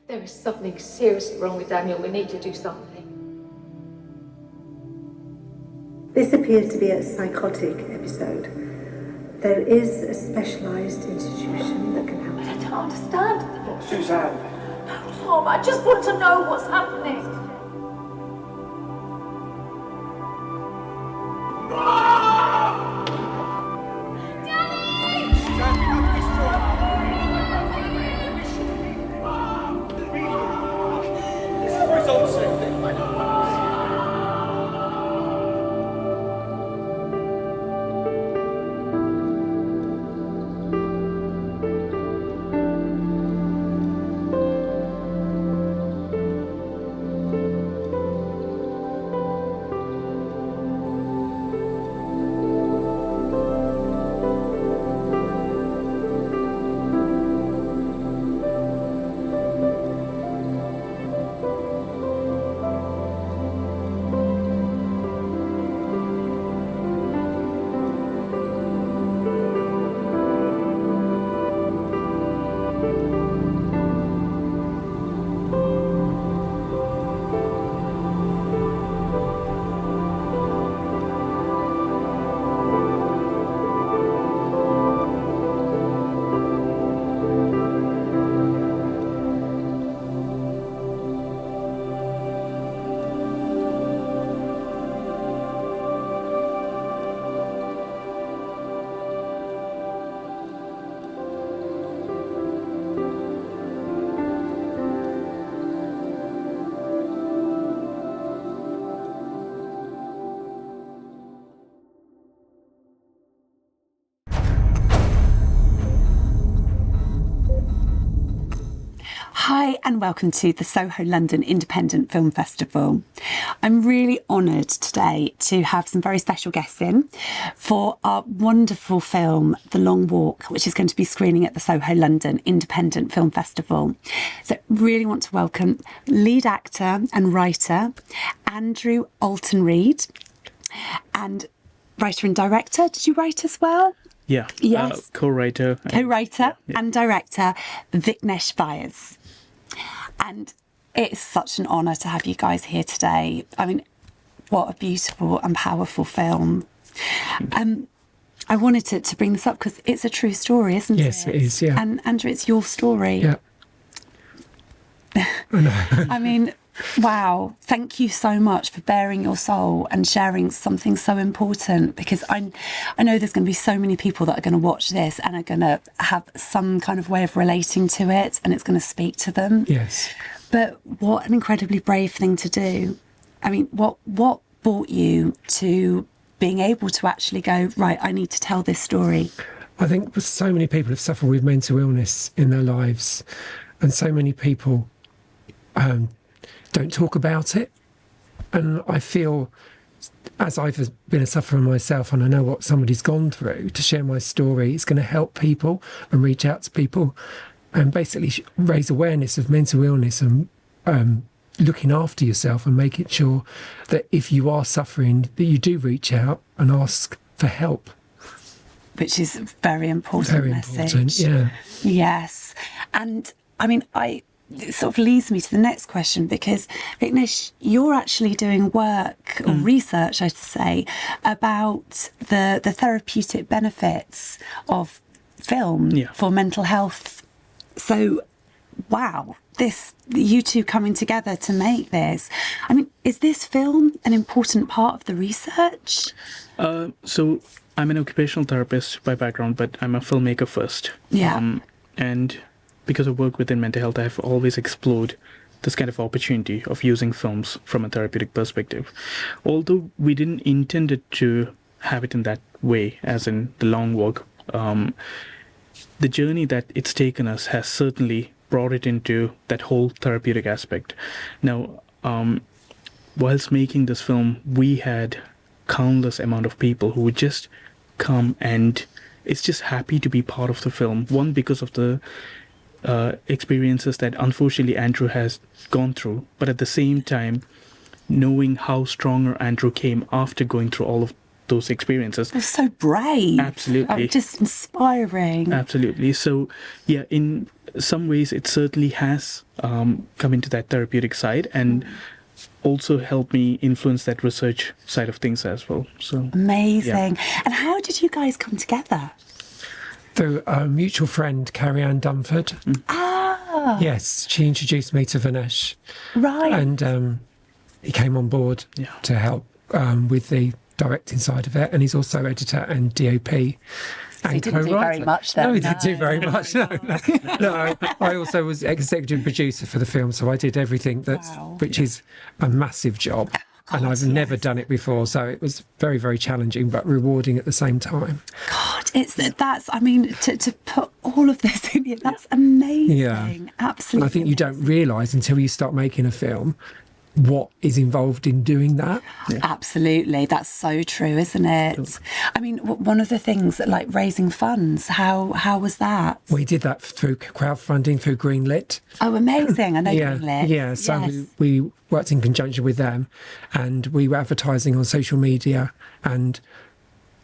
There is something seriously wrong with Daniel. We need to do something. This appears to be a psychotic episode. There is a specialised institution that can help. But I don't understand. Look, Suzanne. No, Tom, I just want to know what's happening. Hi and welcome to the Soho London Independent Film Festival. I'm really honoured today to have some very special guests in for our wonderful film, The Long Walk, which is going to be screening at the Soho London Independent Film Festival. So really want to welcome lead actor and writer Andrew Alton Reid and writer and director. Did you write as well? Yeah. Yes. Co-writer. Co-writer and director Vignesh Vyas. And it's such an honour to have you guys here today. I mean, what a beautiful and powerful film. I wanted to bring this up because it's a true story, isn't it? Yes, it is, yeah. And Andrew, it's your story. Yeah. I know. I mean, wow. Thank you so much for bearing your soul and sharing something so important, because I know there's going to be so many people that are going to watch this and are going to have some kind of way of relating to it, and it's going to speak to them. Yes. But what an incredibly brave thing to do. I mean, what brought you to being able to actually go, right, I need to tell this story? I think so many people have suffered with mental illness in their lives, and so many people don't talk about it. And I feel, as I've been a sufferer myself and I know what somebody's gone through, to share my story, it's going to help people and reach out to people and basically raise awareness of mental illness and looking after yourself and making sure that if you are suffering, that you do reach out and ask for help. Which is a very important message. Important, yeah. Yes. And I mean, it sort of leads me to the next question, because Vignesh, you're actually doing work or research, I should say, about the therapeutic benefits of film for mental health. So, wow, you two coming together to make this. I mean, is this film an important part of the research? So I'm an occupational therapist by background, but I'm a filmmaker first. Yeah. And because I work within mental health, I've always explored this kind of opportunity of using films from a therapeutic perspective. Although we didn't intend it to have it in that way, as in The Long Walk, the journey that it's taken us has certainly brought it into that whole therapeutic aspect. Now, whilst making this film, we had countless amount of people who would just come and it's just happy to be part of the film. One, because of the experiences that unfortunately Andrew has gone through, but at the same time, knowing how stronger Andrew came after going through all of those experiences. You're so brave. Absolutely. Just inspiring. Absolutely. So, yeah, in some ways, it certainly has come into that therapeutic side and also helped me influence that research side of things as well. So Amazing. yeah. And how did you guys come together? Through a mutual friend, Carrie Ann Dunford. Ah, Yes, she introduced me to Vignesh, right. and he came on board Yeah. to help with the directing side of it, and he's also editor and DOP. So he didn't do very much then. No, he didn't do very much. No. I also was executive producer for the film, so I did everything which is a massive job. God, and I've never done it before, so it was very, very challenging but rewarding at the same time. God, to put all of this in here, that's amazing. Yeah. Absolutely. And I think you don't realise until you start making a film what is involved in doing that. Absolutely. That's so true, isn't it? I mean, one of the things like raising funds, how was that? We did that through crowdfunding, through Greenlit. Oh, amazing. I know Greenlit. Yeah, so Yes. we worked in conjunction with them, and we were advertising on social media and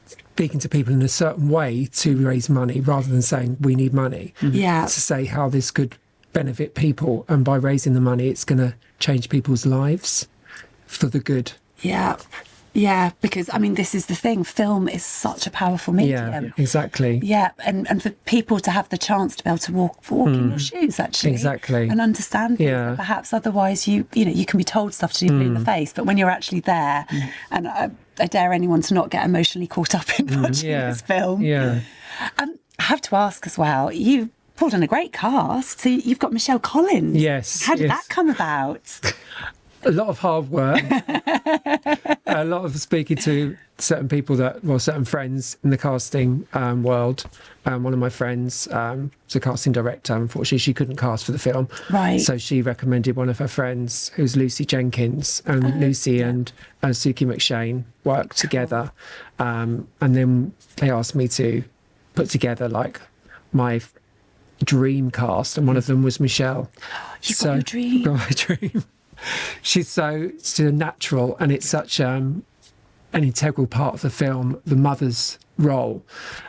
speaking to people in a certain way to raise money rather than saying we need money. Yeah. To say how this could benefit people, and by raising the money it's going to change people's lives for the good. Yeah, because I mean, this is the thing, film is such a powerful medium. Yeah, exactly. Yeah, and for people to have the chance to be able to walk in your shoes, actually. Exactly. And understand things that perhaps otherwise you can be told stuff to do in the face, but when you're actually there, and I dare anyone to not get emotionally caught up in watching this film. Yeah. I have to ask as well, you pulled in a great cast. So you've got Michelle Collins. Yes. How did that come about? A lot of hard work, a lot of speaking to certain friends in the casting world. One of my friends was a casting director. Unfortunately, she couldn't cast for the film. Right. So she recommended one of her friends, who's Lucy Jenkins. And Lucy and Suki McShane worked together. And then they asked me to put together like my dream cast. And one of them was Michelle. You got your dream. Got my dream. She's so natural, and it's such an integral part of the film, the mother's role,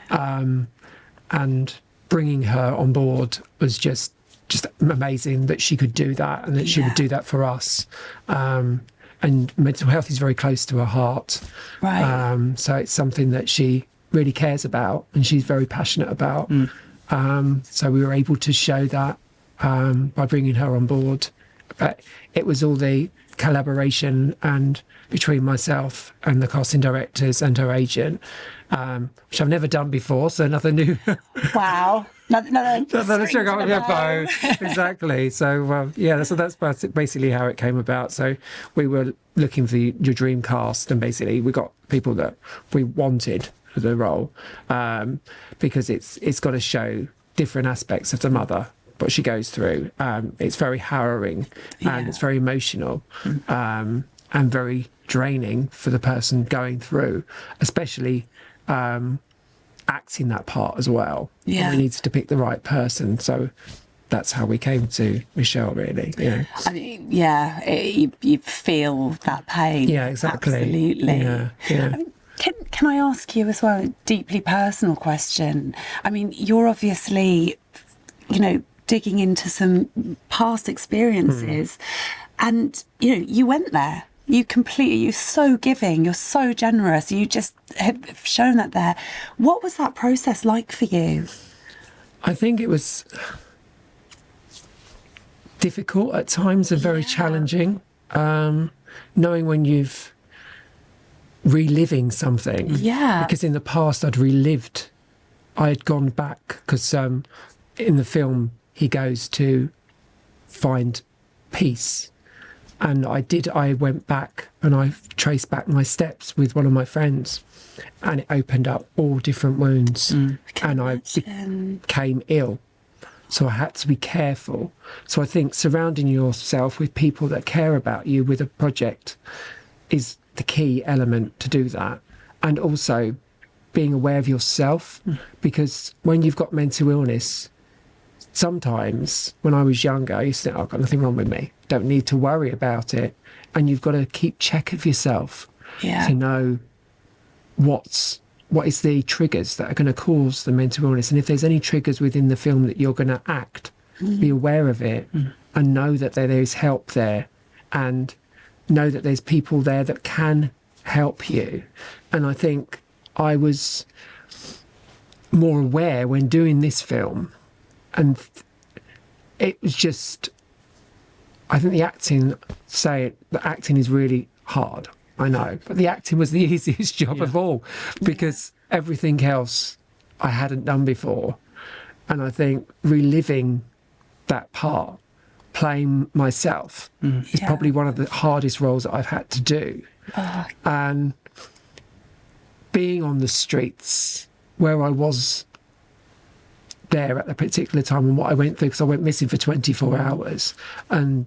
and bringing her on board was just amazing that she could do that, and that she would do that for us. And mental health is very close to her heart, Right. so it's something that she really cares about, and she's very passionate about. So we were able to show that by bringing her on board. But it was all the collaboration and between myself and the casting directors and her agent, which I've never done before, so nothing new. Wow. Another Check out your bow. Exactly. So so that's basically how it came about. So we were looking for your dream cast, and basically we got people that we wanted for the role, because it's got to show different aspects of the mother, what she goes through. It's very harrowing, and it's very emotional, and very draining for the person going through, especially acting that part as well. Yeah. And we needed to pick the right person, so that's how we came to Michelle, really. Yeah. I mean, you feel that pain. Yeah, exactly. Absolutely. Yeah. I mean, can I ask you as well a deeply personal question? I mean, you're obviously, digging into some past experiences, and you went there. You're so giving, you're so generous, you just have shown that there. What was that process like for you? I think it was difficult at times and very challenging, knowing when you've reliving something. Yeah. Because in the past I had gone back, because in the film he goes to find peace. And I went back and I traced back my steps with one of my friends, and it opened up all different wounds, and I became ill. So I had to be careful. So I think surrounding yourself with people that care about you with a project is the key element to do that. And also being aware of yourself, because when you've got mental illness, sometimes when I was younger, I used to think, I've got nothing wrong with me, don't need to worry about it. And you've got to keep check of yourself to know what is the triggers that are going to cause the mental illness, and if there's any triggers within the film that you're going to act, be aware of it, and know that there is help there, and know that there's people there that can help you. And I think I was more aware when doing this film, and it was just, I think the acting is really hard, I know, but the acting was the easiest job of all, because everything else I hadn't done before. And I think reliving that part, playing myself, is probably one of the hardest roles that I've had to do. And being on the streets where I was there at the particular time and what I went through, because I went missing for 24 hours, and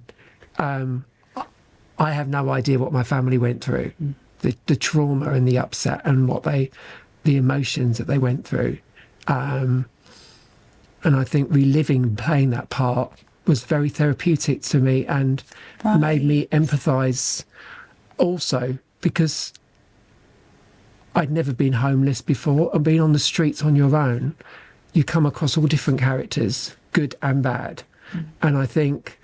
I have no idea what my family went through, the trauma and the upset and the emotions that they went through. And I think reliving, playing that part was very therapeutic to me, and made me empathise also, because I'd never been homeless before, and being on the streets on your own, you come across all different characters, good and bad. And I think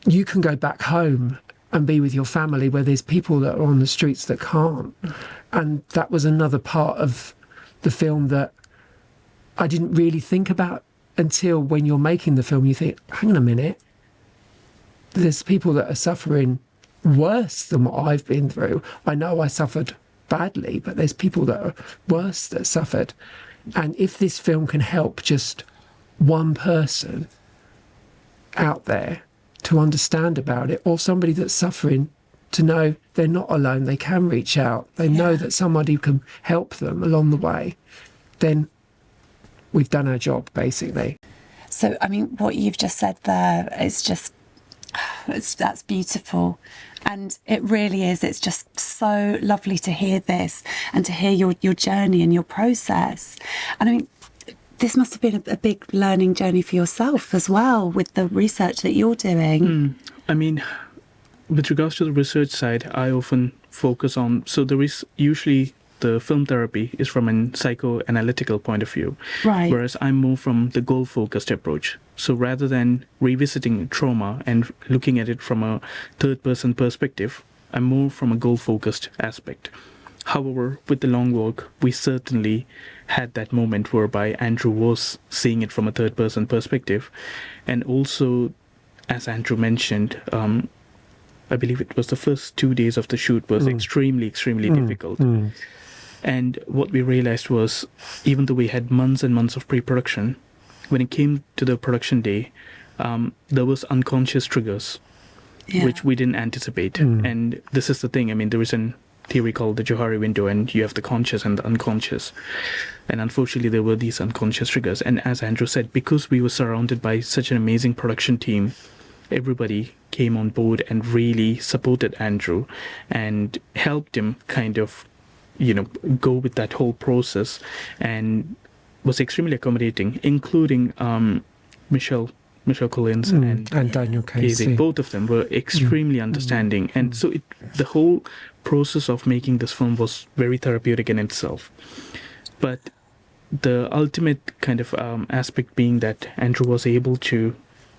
you can go back home and be with your family where there's people that are on the streets that can't. And that was another part of the film that I didn't really think about until when you're making the film, you think, hang on a minute, there's people that are suffering worse than what I've been through. I know I suffered badly, but there's people that are worse that suffered. And if this film can help just one person out there to understand about it, or somebody that's suffering to know they're not alone, they can reach out, they know that somebody can help them along the way, then we've done our job, basically. So, I mean, what you've just said there is just, that's beautiful. And it really is. It's just so lovely to hear this and to hear your journey and your process. And I mean, this must have been a big learning journey for yourself as well, with the research that you're doing. I mean, with regards to the research side, I often focus on, so there is usually the film therapy is from a psychoanalytical point of view, Right. Whereas I'm more from the goal-focused approach. So rather than revisiting trauma and looking at it from a third-person perspective, I'm more from a goal-focused aspect. However, with The Long Walk, we certainly had that moment whereby Andrew was seeing it from a third-person perspective. And also, as Andrew mentioned, I believe it was the first 2 days of the shoot was extremely difficult. And what we realized was, even though we had months and months of pre-production, when it came to the production day, there was unconscious triggers, which we didn't anticipate. And this is the thing. I mean, there is a theory called the Johari window, and you have the conscious and the unconscious. And unfortunately, there were these unconscious triggers. And as Andrew said, because we were surrounded by such an amazing production team, everybody came on board and really supported Andrew and helped him kind of, go with that whole process, and was extremely accommodating, including Michelle Collins and Daniel Casey. Both of them were extremely understanding. And so the whole process of making this film was very therapeutic in itself. But the ultimate kind of aspect being that Andrew was able to,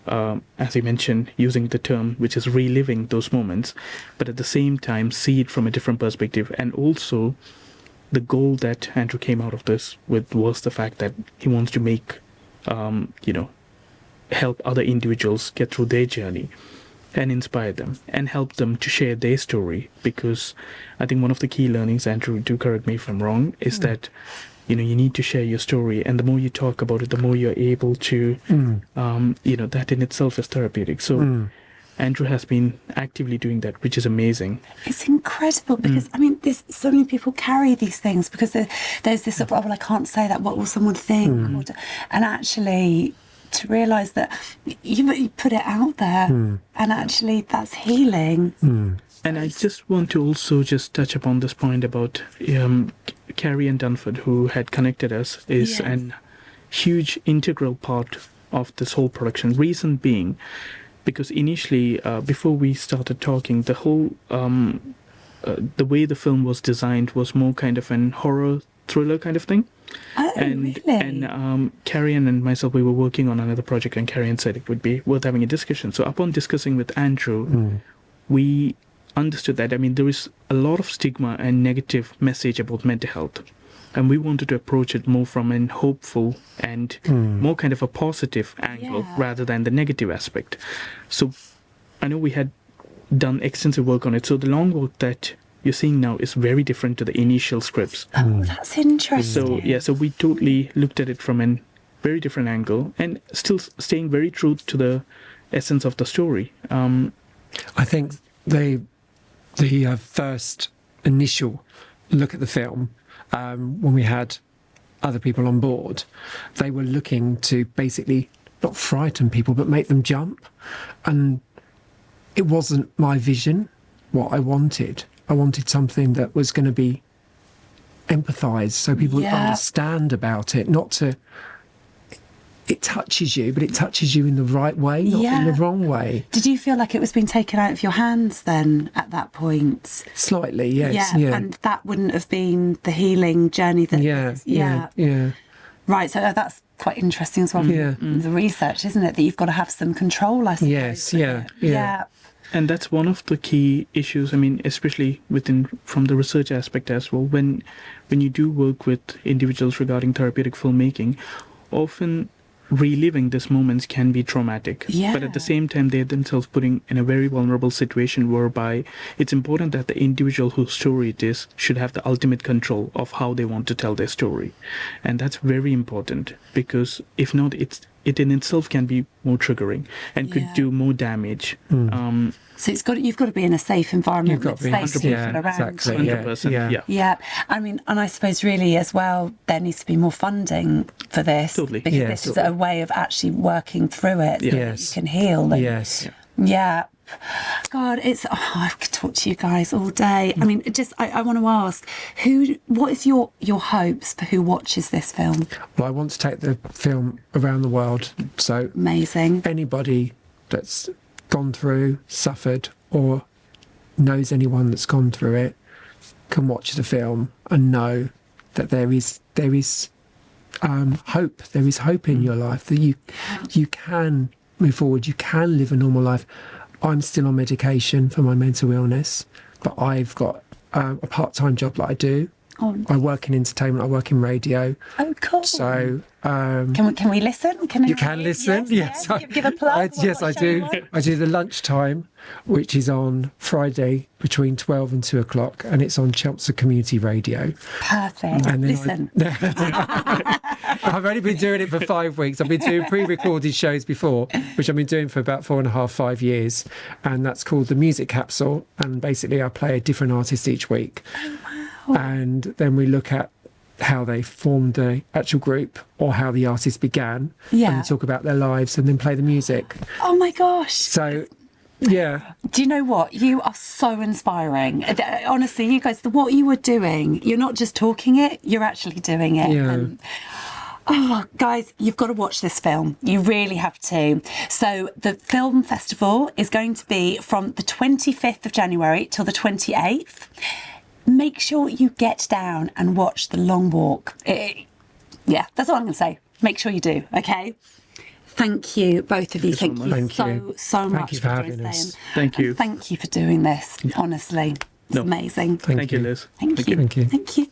as he mentioned, using the term, which is reliving those moments, but at the same time see it from a different perspective. And also the goal that Andrew came out of this with was the fact that he wants to make, help other individuals get through their journey and inspire them and help them to share their story. Because I think one of the key learnings, Andrew, do correct me if I'm wrong, is that you need to share your story, and the more you talk about it, the more you're able to, that in itself is therapeutic. So Andrew has been actively doing that, which is amazing. It's incredible because, I mean, so many people carry these things because there's this, oh, well, I can't say that, what will someone think? And actually, to realise that you put it out there, and actually that's healing. And I just want to also just touch upon this point about Carrie and Dunford, who had connected us, is an huge integral part of this whole production. Reason being, because initially, before we started talking, the whole the way the film was designed was more kind of an horror thriller kind of thing. Oh, And really? Carrie-Anne and myself, we were working on another project, and Carrie-Anne said it would be worth having a discussion. So upon discussing with Andrew, we understood that, I mean, there is a lot of stigma and negative message about mental health. And we wanted to approach it more from an hopeful and more kind of a positive angle Yeah. rather than the negative aspect. So I know we had done extensive work on it. So the long walk that you're seeing now is very different to the initial scripts. Oh, that's interesting. So we totally looked at it from a very different angle and still staying very true to the essence of the story. I think the first initial look at the film, when we had other people on board, they were looking to basically not frighten people but make them jump, and it wasn't my vision, what I wanted. I wanted something that was going to be empathised, so people would understand about it, not to... It touches you, but it touches you in the right way, not in the wrong way. Did you feel like it was being taken out of your hands then at that point? Slightly, yes. Yeah, and that wouldn't have been the healing journey that... Yeah. Right, so that's quite interesting as well. Yeah. The research, isn't it? That you've got to have some control, I suppose. Yes, with yeah, it. yeah. And that's one of the key issues, I mean, especially from the research aspect as well. When you do work with individuals regarding therapeutic filmmaking, often reliving these moments can be traumatic. Yeah. But at the same time, they're themselves putting in a very vulnerable situation whereby it's important that the individual whose story it is should have the ultimate control of how they want to tell their story. And that's very important, because if not, it in itself can be more triggering and could do more damage. So you've got to be in a safe environment You've got with to be, safe people around. exactly. 100%. Yeah. Yeah, I mean, and I suppose really as well, there needs to be more funding for this. Totally. Because Yes. this is a way of actually working through it so that Yes. you can heal. And, Yes. Yeah. God, I could talk to you guys all day. I mean, I want to ask, what is your hopes for who watches this film? Well, I want to take the film around the world, so Amazing. anybody that's gone through, suffered, or knows anyone that's gone through it can watch the film and know that there is hope. There is hope in your life, that you can move forward. You can live a normal life. I'm still on medication for my mental illness, but I've got a part-time job that I do. I work in entertainment. I work in radio. Oh, cool. So Can we listen? you can listen. Yes, Give a plug. yes, I do. What show you on? I do the lunchtime, which is on Friday between 12 and 2 o'clock, and it's on Chelmsford Community Radio. Perfect. And then Listen. I've only been doing it for 5 weeks. I've been doing pre-recorded shows before, which I've been doing for about 4.5, 5 years, and that's called the Music Capsule. And basically, I play a different artist each week. And then we look at how they formed the actual group or how the artist began. Yeah. And we talk about their lives and then play the music. Oh my gosh. So, yeah. Do you know what? You are so inspiring. Honestly, you guys, what you were doing, you're not just talking it, you're actually doing it. Yeah. And, guys, you've got to watch this film. You really have to. So the film festival is going to be from the 25th of January till the 28th. Make sure you get down and watch The Long Walk. Yeah, that's all I'm going to say. Make sure you do, okay? Thank you, both of you. Thank you Thank so you. so Thank much you for for having doing us. this. Thank you. Thank you for doing this, honestly. It's No. amazing. Thank you, Liz. Thank you. Thank you. Thank you.